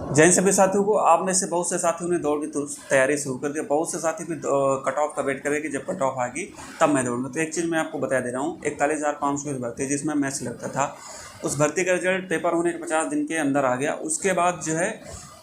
जैन सभी साथियों को, आप में से बहुत से साथियों ने दौड़ की तैयारी शुरू कर दी। बहुत से साथी भी कट ऑफ का वेट करें कि जब कट ऑफ आएगी तब मैं दौड़ूंगा। तो एक चीज़ मैं आपको बता दे रहा हूँ, 41,500 की भर्ती जिसमें मैं सिलेक्ट था, उस भर्ती का रिजल्ट पेपर होने के 50 दिन के अंदर आ गया। उसके बाद जो है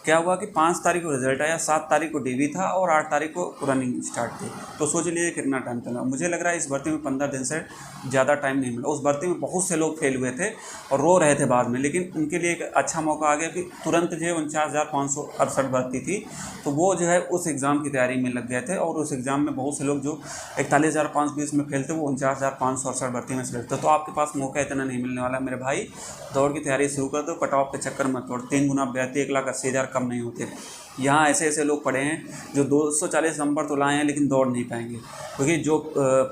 क्या हुआ कि 5 तारीख को रिजल्ट आया, 7 तारीख को डीवी था और 8 तारीख को रनिंग स्टार्ट थी। तो सोच लीजिए कितना टाइम चला। मुझे लग रहा है इस भर्ती में 15 दिन से ज़्यादा टाइम नहीं मिला। उस भर्ती में बहुत से लोग फेल हुए थे और रो रहे थे बाद में, लेकिन उनके लिए एक अच्छा मौका आ गया कि तुरंत जो है 49,568 भर्ती थी, तो वो जो है उस एग्ज़ाम की तैयारी में लग गए थे। और उस एग्ज़ाम में बहुत से लोग जो 41,520 में फेल थे वो 49,568 भर्ती में सिलेक्ट थे। तो आपके पास मौका इतना नहीं मिलने वाला मेरे भाई। दौड़ की तैयारी शुरू कर दो, कट ऑफ के चक्कर मत तोड़। 3 गुना अभ्यर्थी 1,80,000 कम नहीं होते। यहाँ ऐसे ऐसे लोग पढ़े हैं जो 240 नंबर तो लाए हैं लेकिन दौड़ नहीं पाएंगे, क्योंकि जो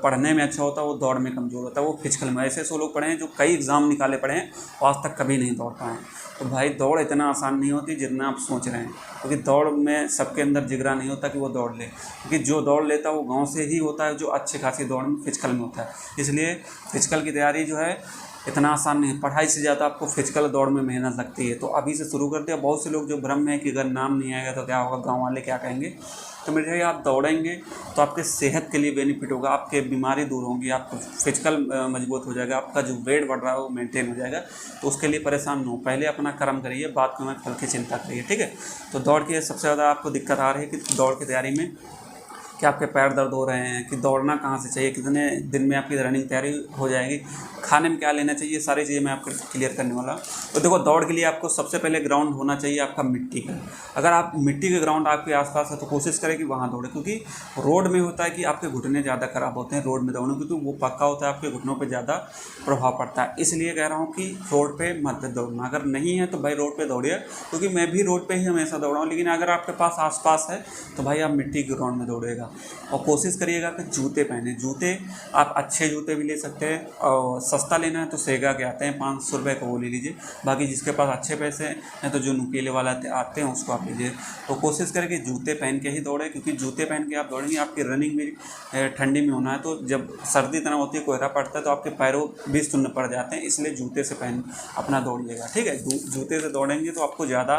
पढ़ने में अच्छा होता है वो दौड़ में कमज़ोर होता है, वो फिजिकल में। ऐसे ऐसे लोग पढ़े हैं जो कई एग्ज़ाम निकाले पढ़े हैं और आज तक कभी नहीं दौड़ पाए। तो भाई दौड़ इतना आसान नहीं होती जितना आप सोच रहे हैं, क्योंकि दौड़ में सबके अंदर जिगरा नहीं होता कि वो दौड़ ले, क्योंकि जो दौड़ लेता है वो गाँव से ही होता है, जो अच्छी खासी दौड़ में फिजिकल में होता है। इसलिए फिजिकल की तैयारी जो है इतना आसान नहीं है। पढ़ाई से ज़्यादा आपको फिजिकल दौड़ में मेहनत लगती है। तो अभी से शुरू कर दिया। बहुत से लोग जो भ्रम में है कि अगर नाम नहीं आएगा तो क्या होगा, गांव वाले क्या कहेंगे। तो मेरे भाई आप दौड़ेंगे तो आपके सेहत के लिए बेनिफिट होगा, आपके बीमारी दूर होंगी, आपका फिजिकल मजबूत हो जाएगा, आपका जो वेट बढ़ रहा है वो मेंटेन हो जाएगा। तो उसके लिए परेशान न हो, पहले अपना कर्म करिए, बाद में फल की चिंता करिए, ठीक है। तो दौड़ की सबसे ज़्यादा आपको दिक्कत आ रही है कि दौड़ की तैयारी में कि आपके पैर दर्द हो रहे हैं, कि दौड़ना कहाँ से चाहिए, कितने दिन में आपकी रनिंग तैयारी हो जाएगी, खाने में क्या लेना चाहिए, सारी चीज़ें मैं आपको क्लियर करने वाला हूँ। तो देखो, दौड़ के लिए आपको सबसे पहले ग्राउंड होना चाहिए आपका मिट्टी का। अगर आप मिट्टी के ग्राउंड आपके आसपास है तो कोशिश करें कि वहाँ दौड़े, क्योंकि रोड में होता है कि आपके घुटने ज़्यादा ख़राब होते हैं रोड में दौड़ने, क्योंकि वो पक्का होता है, आपके घुटनों पर ज़्यादा प्रभाव पड़ता है। इसलिए कह रहा हूँ कि रोड पर मत दौड़ना। अगर नहीं है तो भाई रोड पर दौड़िए, क्योंकि मैं भी रोड पर ही हमेशा दौड़ा हूँ। लेकिन अगर आपके पास आसपास है तो भाई आप मिट्टी के ग्राउंड में दौड़ेगा। और कोशिश करिएगा कि जूते पहने। जूते आप अच्छे जूते भी ले सकते हैं, और सस्ता लेना है तो सेगा के आते हैं 500 रुपये का, वो ले लीजिए। बाकी जिसके पास अच्छे पैसे हैं तो जो नुकीले वाला आते हैं उसको आप लीजिए। तो कोशिश करें कि जूते पहन के ही दौड़े, क्योंकि जूते पहन के आप दौड़ेंगे, आपकी रनिंग भी ठंडी में होना है। तो जब सर्दी तरह होती है, कोहरा पड़ता है, तो आपके पैरों भी सुन्न पड़ जाते हैं। इसलिए जूते से पहन अपना दौड़िएगा, ठीक है। जूते से दौड़ेंगे तो आपको ज़्यादा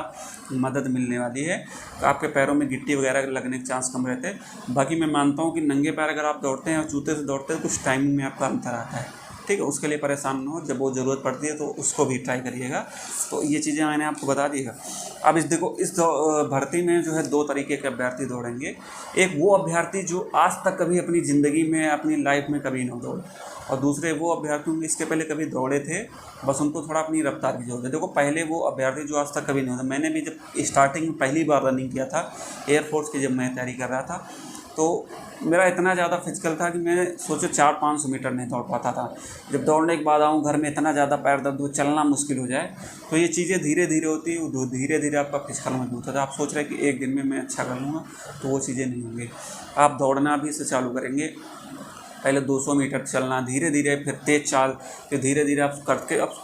मदद मिलने वाली है। तो आपके पैरों में गिट्टी वगैरह लगने के चांस कम रहते हैं। बाकी मैं मानता हूँ कि नंगे पैर अगर आप दौड़ते हैं और जूते से दौड़ते हैं, कुछ टाइमिंग में आपका अंतर आता है, ठीक है। उसके लिए परेशान न हो, जब वो ज़रूरत पड़ती है तो उसको भी ट्राई करिएगा। तो ये चीज़ें मैंने आपको बता दी है। अब देखो, इस भर्ती में जो है 2 तरीके के अभ्यर्थी दौड़ेंगे। एक वो अभ्यर्थी जो आज तक कभी अपनी ज़िंदगी में, अपनी लाइफ में कभी ना दौड़े, और दूसरे वो अभ्यर्थी होंगे इसके पहले कभी दौड़े थे, बस उनको थोड़ा अपनी रफ्तार की जरूरत है। देखो, पहले वो अभ्यर्थी जो आज तक कभी नहीं होता, मैंने भी जब स्टार्टिंग में पहली बार रनिंग किया था एयरफोर्स की, जब मैं तैयारी कर रहा था, तो मेरा इतना ज़्यादा फिजिकल था कि मैं सोचो 400-500 मीटर नहीं दौड़ पाता था। जब दौड़ने के बाद आऊँ घर में, इतना ज़्यादा पैर दर्द हो, चलना मुश्किल हो जाए। तो ये चीज़ें धीरे धीरे होती है, धीरे धीरे आपका फिजिकल मजबूत होता है। आप सोच रहे हैं कि एक दिन में मैं अच्छा कर लूँगा, तो वो चीज़ें नहीं होंगी। आप दौड़ना भी से चालू करेंगे, पहले 200 मीटर चलना, धीरे धीरे, फिर तेज़ चाल, फिर धीरे धीरे आप करके आप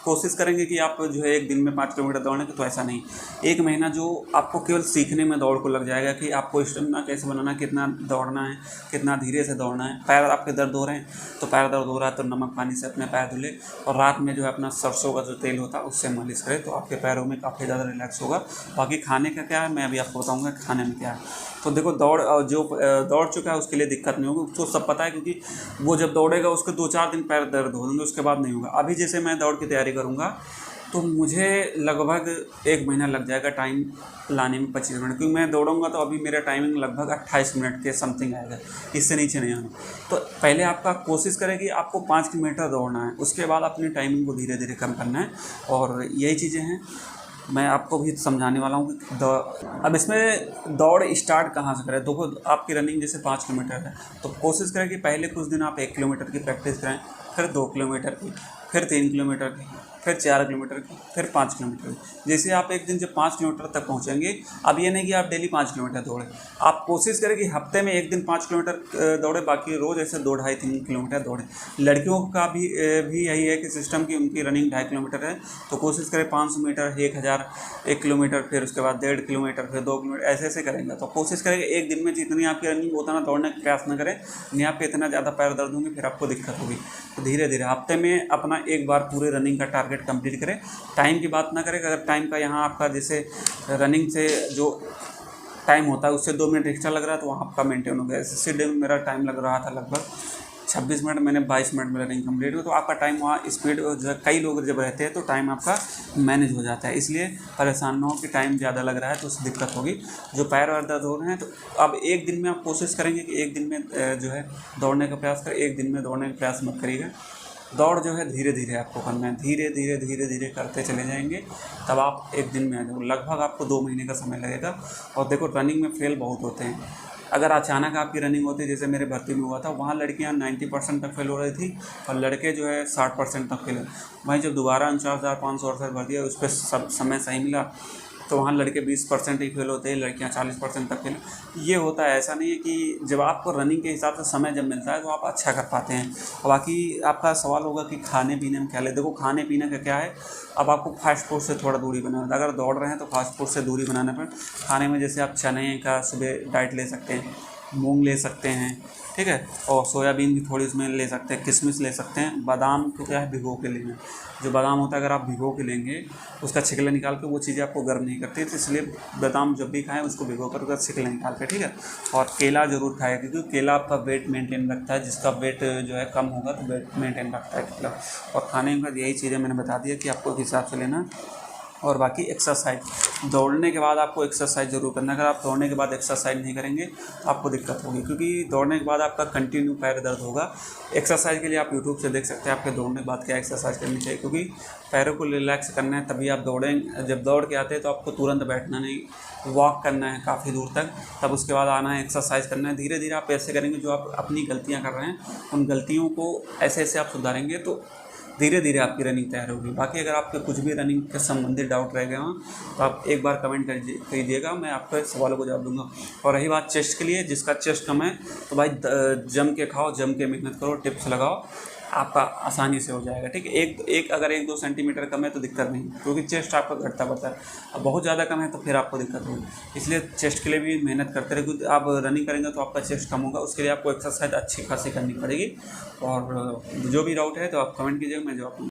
कोशिश करेंगे कि आप जो है एक दिन में 5 किलोमीटर दौड़ने की। तो ऐसा नहीं, 1 महीना जो आपको केवल सीखने में दौड़ को लग जाएगा कि आपको स्टेमिना कैसे बनाना, कितना दौड़ना है, कितना धीरे से दौड़ना है। पैर आपके दर्द हो रहे हैं तो पैर दर्द हो रहा है तो नमक पानी से अपने पैर धुले, और रात में जो है अपना सरसों का जो तेल होता है उससे मालिश करें, तो आपके पैरों में काफ़ी ज़्यादा रिलैक्स होगा। बाकी खाने का क्या है मैं अभी आपको बताऊँगा खाने में क्या है। तो देखो, जो दौड़ चुका है उसके लिए दिक्कत नहीं होगी, उसको सब पता है, क्योंकि वो जब दौड़ेगा उसके 2-4 दिन पैर दर्द होंगे, उसके बाद नहीं होगा। अभी जैसे मैं दौड़ की तैयारी करूँगा तो मुझे लगभग 1 महीना लग जाएगा टाइम लाने में, 25 मिनट, क्योंकि मैं दौड़ूंगा तो अभी मेरा टाइमिंग लगभग 28 मिनट के समथिंग आएगा, इससे नीचे नहीं आना। तो पहले आपका कोशिश करें कि आपको 5 किलोमीटर दौड़ना है, उसके बाद अपनी टाइमिंग को धीरे धीरे कम करना है। और यही चीज़ें हैं मैं आपको भी समझाने वाला हूँ कि अब इसमें दौड़ स्टार्ट कहाँ से करें। देखो, आपकी रनिंग जैसे 5 किलोमीटर है तो कोशिश करें कि पहले कुछ दिन आप 1 किलोमीटर की प्रैक्टिस करें, फिर 2 किलोमीटर की, फिर 3 किलोमीटर की, फिर 4 किलोमीटर की, फिर 5 किलोमीटर की। जैसे आप एक दिन जब 5 किलोमीटर तक पहुँचेंगे, अब ये नहीं कि आप डेली 5 किलोमीटर दौड़ें। आप कोशिश करें कि हफ्ते में एक दिन 5 किलोमीटर दौड़े, बाकी रोज़ ऐसे 2 ढाई-3 किलोमीटर दौड़ें। लड़कियों का भी यही है कि सिस्टम की उनकी रनिंग 2.5 किलोमीटर है, तो कोशिश करें 500 मीटर, 1000, 1 किलोमीटर, फिर उसके बाद 1.5 किलोमीटर, फिर 2 किलोमीटर, ऐसे ऐसे करेंगे। तो कोशिश करें एक दिन में जितनी आपकी रनिंग उतना दौड़ने का प्रयास न करें, नहीं आपके इतना ज़्यादा पैर दर्द होंगे, फिर आपको दिक्कत होगी। तो धीरे धीरे हफ्ते में अपना एक बार पूरे रनिंग का टारगेट मिनट कंप्लीट करें। टाइम की बात ना करें, अगर टाइम का यहाँ आपका जैसे रनिंग से जो टाइम होता है उससे 2 मिनट एक्स्ट्रा लग रहा है तो वहाँ आपका मेंटेन हो गया। इसी डे में मेरा टाइम लग रहा था लगभग 26 मिनट, मैंने 22 मिनट में रनिंग कंप्लीट हुई। तो आपका टाइम वहाँ स्पीड, कई लोग जब रहते हैं तो टाइम आपका मैनेज हो जाता है, इसलिए परेशान ना हो कि टाइम ज़्यादा लग रहा है तो उससे दिक्कत होगी। जो पैर वैर दर्द हो रहे हैं तो अब एक दिन में आप कोशिश करेंगे कि एक दिन में जो है दौड़ने का प्रयास करें, एक दिन में दौड़ने का प्रयास मत करिएगा। दौड़ जो है धीरे धीरे आपको करना है, धीरे धीरे धीरे धीरे करते चले जाएंगे, तब आप एक दिन में आ जाओगे। लगभग आपको 2 महीने का समय लगेगा। और देखो रनिंग में फेल बहुत होते हैं, अगर अचानक आपकी रनिंग होती है, जैसे मेरे भर्ती में हुआ था, वहाँ लड़कियाँ 90% तक फेल हो रही थी और लड़के जो है 60% तक फेल। वहीं जब दोबारा 49,568 भर्ती है, उस पर सब समय सही मिला, तो वहाँ लड़के 20% ही फेल होते हैं, लड़कियाँ 40% तक फेल। ये होता है, ऐसा नहीं है कि जब आपको रनिंग के हिसाब से समय जब मिलता है तो आप अच्छा कर पाते हैं। और बाकी आपका सवाल होगा कि खाने पीने में क्या ले। देखो खाने पीने का क्या है, अब आपको फास्ट फूड से थोड़ा दूरी बनाना है। अगर दौड़ रहे हैं तो फास्ट फूड से दूरी बनाने पर खाने में जैसे आप चने का सुबह डाइट ले सकते हैं, मूंग ले सकते हैं, ठीक है, और सोयाबीन भी थोड़ी उसमें ले सकते हैं, किशमिश ले सकते हैं। बादाम को क्या है, भिगो के लेंगे। जो बादाम होता है अगर आप भिगो के लेंगे, उसका छिकला निकाल के, वो चीज़ें आपको गर्म नहीं करती, तो इसलिए बादाम जब भी खाएं उसको भिगो कर उसका छिकला निकाल के, ठीक है। और केला ज़रूर खाएं, क्योंकि केला आपका वेट मेंटेन रखता है, जिसका वेट जो है कम होगा तो वेट मेंटेन रखता है केला। और खाने में यही चीज़ें मैंने बता दिया कि आपको किस हिसाब से लेना। और बाकी एक्सरसाइज, दौड़ने के बाद आपको एक्सरसाइज ज़रूर करना है। अगर आप दौड़ने के बाद एक्सरसाइज नहीं करेंगे तो आपको दिक्कत होगी, क्योंकि दौड़ने के बाद आपका कंटिन्यू पैर दर्द होगा। एक्सरसाइज के लिए आप यूट्यूब से देख सकते हैं आपके दौड़ने के बाद क्या एक्सरसाइज करनी चाहिए, क्योंकि पैरों को रिलैक्स करना है, तभी आप दौड़ें। जब दौड़ के आते हैं तो आपको तुरंत बैठना नहीं, वॉक करना है काफ़ी दूर तक, तब उसके बाद आना है, एक्सरसाइज करना है। धीरे धीरे आप ऐसे करेंगे, जो आप अपनी गलतियाँ कर रहे हैं उन गलतियों को ऐसे ऐसे आप सुधारेंगे तो धीरे धीरे आपकी रनिंग तैयार होगी। बाकी अगर आपके कुछ भी रनिंग के संबंधित डाउट रह गए हों तो आप एक बार कमेंट कीजिएगा, मैं आपके सवालों को जवाब दूंगा। और रही बात चेस्ट के लिए, जिसका चेस्ट कम है तो भाई जम के खाओ, जम के मेहनत करो, टिप्स लगाओ, आपका आसानी से हो जाएगा, ठीक है। अगर 1-2 सेंटीमीटर कम है तो दिक्कत नहीं, क्योंकि चेस्ट आपका घटता बढ़ता है। अब बहुत ज़्यादा कम है तो फिर आपको दिक्कत होगी, इसलिए चेस्ट के लिए भी मेहनत करते रहे, क्योंकि आप रनिंग करेंगे तो आपका चेस्ट कम होगा। उसके लिए आपको एक्सरसाइज अच्छी खासी करनी पड़ेगी। और जो भी डाउट है तो आप कमेंट कीजिएगा, मैं जवाब दूँगा।